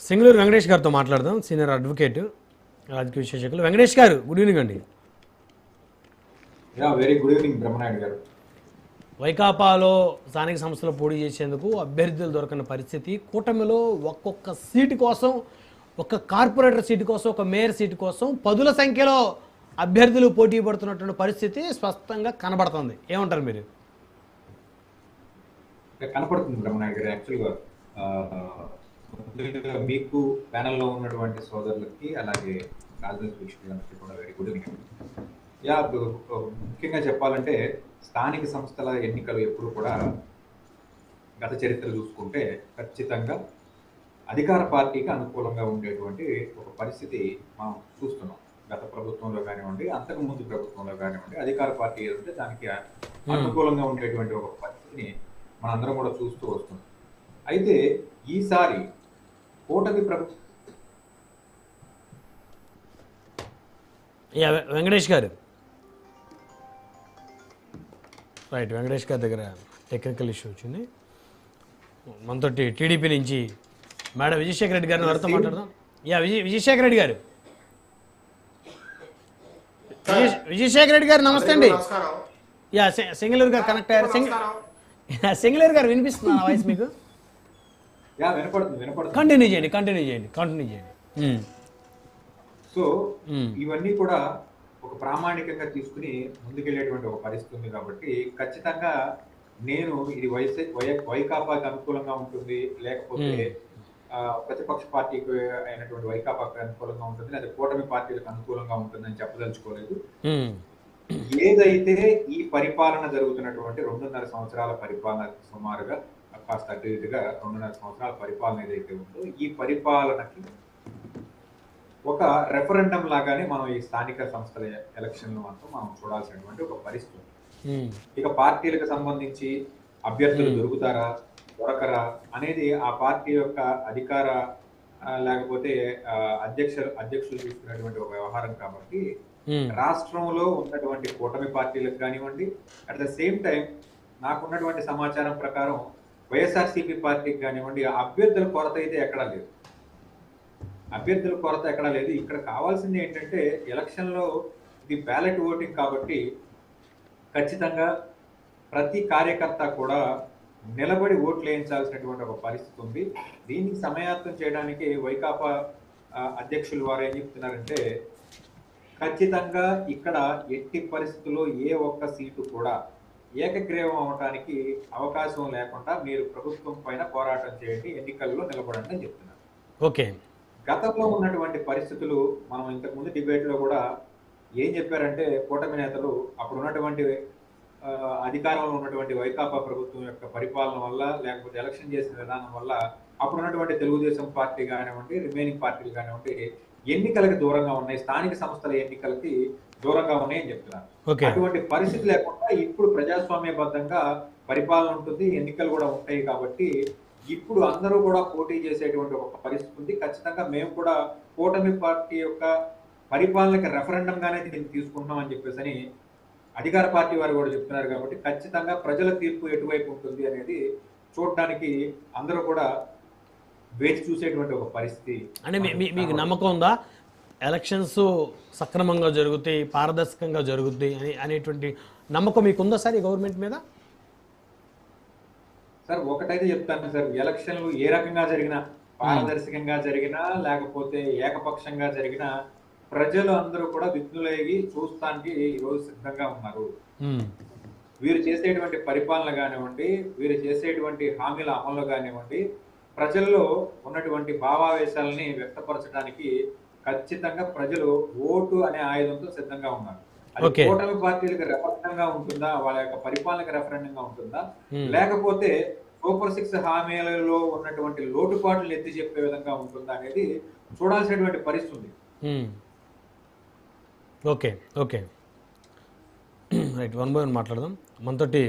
సింగళూరు వెంకటేష్ గారితో మాట్లాడదాం. Senior advocate, రాజకీయ విశ్లేషకులు. వెంకటేష్ గారు, గుడ్ ఈవినింగ్ అండి. వెరీ గుడ్ ఈవినింగ్ బ్రహ్మనాయుడు గారు. వైకాపాలో స్థానిక సంస్థలు పోటీ చేసేందుకు అభ్యర్థులు దొరకని పరిస్థితి, కూటమిలో ఒక్కొక్క సీటు కోసం, ఒక కార్పొరేటర్ సీటు కోసం, ఒక మేయర్ సీటు కోసం పదుల సంఖ్యలో అభ్యర్థులు పోటీ పడుతున్నటువంటి పరిస్థితి స్పష్టంగా కనబడుతుంది. ఏమంటారు మీరు? కనపడుతుంది బ్రహ్మనాయుడు గారు. యాక్చువల్గా మీకు ప్యానల్లో ఉన్నటువంటి సోదరులకి అలాగే రాజధాని వీక్షకులందరికీ కూడా వెరీ గుడ్ ఈవినింగ్. ముఖ్యంగా చెప్పాలంటే స్థానిక సంస్థల ఎన్నికలు ఎప్పుడు కూడా గత చరిత్ర చూసుకుంటే ఖచ్చితంగా అధికార పార్టీకి అనుకూలంగా ఉండేటువంటి ఒక పరిస్థితి మనం చూస్తున్నాం. గత ప్రభుత్వంలో కానివ్వండి, అంతకు ముందు ప్రభుత్వంలో కానివ్వండి, అధికార పార్టీ ఏదంటే దానికి అనుకూలంగా ఉండేటువంటి ఒక పరిస్థితిని మనందరం కూడా చూస్తూ వస్తున్నాం. అయితే ఈసారి కూటమి ప్రభుత్వం వెంకటేష్ గారు రైట్, వెంకటేష్ గారి దగ్గర టెక్నికల్ ఇష్యూ వచ్చింది. మనతో టీడీపీ నుంచి మేడం విజయశేఖర రెడ్డి గారిని వారితో మాట్లాడదాం. విజయశేఖర రెడ్డి గారు, విజయశేఖర రెడ్డి గారు నమస్తే అండి. సింగళూరు గారు కనెక్ట్ అయ్యారు. సింగళూరు గారు వినిపిస్తుంది నా వాయిస్ మీకు? కంటిన్యూ చేయండి. సో ఇవన్నీ కూడా ఒక ప్రామాణికంగా తీసుకుని ముందుకెళ్లేటువంటి ఒక పరిస్థితి ఉంది. కాబట్టి ఖచ్చితంగా నేను ఇది వైకాపాకి అనుకూలంగా ఉంటుంది, లేకపోతే ప్రతిపక్ష పార్టీకి అయినటువంటి వైకాపాకి అనుకూలంగా ఉంటుంది, లేదా కూటమి పార్టీలకు అనుకూలంగా ఉంటుందని చెప్పదలుచుకోలేదు. ఏదైతే ఈ పరిపాలన జరుగుతున్నటువంటి 2.5 సంవత్సరాల పరిపాలన, సుమారుగా కాస్త అటు ఇటుగా 2.5 సంవత్సరాల పరిపాలన ఏదైతే ఉందో, ఈ పరిపాలనకి ఒక రెఫరెండం లాగానే మనం ఈ స్థానిక సంస్థల ఎలక్షన్లు మాత్రం మనం చూడాల్సినటువంటి ఒక పరిస్థితి. ఇక పార్టీలకు సంబంధించి అభ్యర్థులు దొరుకుతారా దొరకరా అనేది ఆ పార్టీ యొక్క అధికార లేకపోతే అధ్యక్షులు తీసుకున్నటువంటి ఒక వ్యవహారం. కాబట్టి రాష్ట్రంలో ఉన్నటువంటి కూటమి పార్టీలకు కానివ్వండి, అట్ ద సేమ్ టైం నాకున్నటువంటి సమాచారం ప్రకారం వైఎస్ఆర్సీపీ పార్టీకి కానివ్వండి, అభ్యర్థుల కొరత అయితే ఎక్కడా లేదు. ఇక్కడ కావాల్సింది ఏంటంటే ఎలక్షన్లో ఇది బ్యాలెట్ ఓటింగ్ కాబట్టి ఖచ్చితంగా ప్రతి కార్యకర్త కూడా నిలబడి ఓట్లు వేయించాల్సినటువంటి ఒక పరిస్థితి ఉంది. దీనికి సమయార్థం చేయడానికి వైకాపా అధ్యక్షులు వారు ఏం చెప్తున్నారంటే, ఖచ్చితంగా ఇక్కడ ఎట్టి పరిస్థితుల్లో ఏ ఒక్క సీటు కూడా ఏకగ్రీవం అవడానికి అవకాశం లేకుండా మీరు ప్రభుత్వం పైన పోరాటం చేయండి, ఎన్నికల్లో నిలబడండి అని చెప్తున్నారు. ఓకే, గతంలో ఉన్నటువంటి పరిస్థితులు మనం ఇంతకుముందు డిబేట్లో కూడా ఏం చెప్పారంటే, కూటమి నేతలు అప్పుడు ఉన్నటువంటి అధికారంలో ఉన్నటువంటి వైకాపా ప్రభుత్వం యొక్క పరిపాలన వల్ల, లేకపోతే ఎలక్షన్ చేసిన విధానం వల్ల అప్పుడున్నటువంటి తెలుగుదేశం పార్టీ కానివ్వండి, రిమైనింగ్ పార్టీలు కానివ్వండి, ఎన్నికలకి దూరంగా ఉన్నాయి, స్థానిక సంస్థల ఎన్నికలకి దూరంగా ఉన్నాయని చెప్తున్నారు. అటువంటి పరిస్థితి లేకుండా ఇప్పుడు ప్రజాస్వామ్యబద్ధంగా పరిపాలన ఉంటుంది, ఎన్నికలు కూడా ఉంటాయి. కాబట్టి ఇప్పుడు అందరూ కూడా పోటీ చేసేటువంటి ఒక పరిస్థితి ఉంది. ఖచ్చితంగా మేము కూడా కూటమి పార్టీ యొక్క పరిపాలనకి రెఫరెండం గానే దీన్ని తీసుకుంటున్నాం అని చెప్పేసి అధికార పార్టీ వారు కూడా చెప్తున్నారు. కాబట్టి ఖచ్చితంగా ప్రజల తీర్పు ఎటువైపు ఉంటుంది అనేది చూడటానికి అందరూ కూడా వేచి చూసేటువంటి ఒక పరిస్థితి. అంటే మీకు నమ్మకం ఉందా ఎలక్షన్స్ సక్రమంగా జరుగుతాయి, పారదర్శకంగా జరుగుతాయి అనేటువంటి నమ్మకం మీకుందా సార్ ఈ గవర్నమెంట్ మీద? సార్ ఒకటైతే చెప్తాను సార్, ఎలక్షన్లు ఏ రకంగా జరిగినా, పారదర్శకంగా జరిగినా లేకపోతే ఏకపక్షంగా జరిగినా, ప్రజలు అందరూ కూడా విఘ్నులయ్యి చూస్తానికి ఈరోజు సిద్ధంగా ఉన్నారు. వీరు చేసేటువంటి పరిపాలన కానివ్వండి, వీరు చేసేటువంటి హామీల అమలు కానివ్వండి, ప్రజల్లో ఉన్నటువంటి భావావేశాలని వ్యక్తపరచడానికి ఖచ్చితంగా ప్రజలు ఓటు అనే ఆయుధంతో సిద్ధంగా ఉన్నారు. అది కూటమి పార్టీలకు రెఫరెండంగా ఉంటుందా, వాళ్ళ యొక్క పరిపాలనకు రెఫరెండంగా ఉంటుందా, లేకపోతే సూపర్ 6 హామీలలో ఉన్నటువంటి లోటుపాట్లు ఎత్తి చెప్పే విధంగా ఉంటుందా అనేది చూడాల్సినటువంటి పరిస్థితి ఉంది. ఓకే రైట్, 1 by 1 మాట్లాడదాం. మనతోటి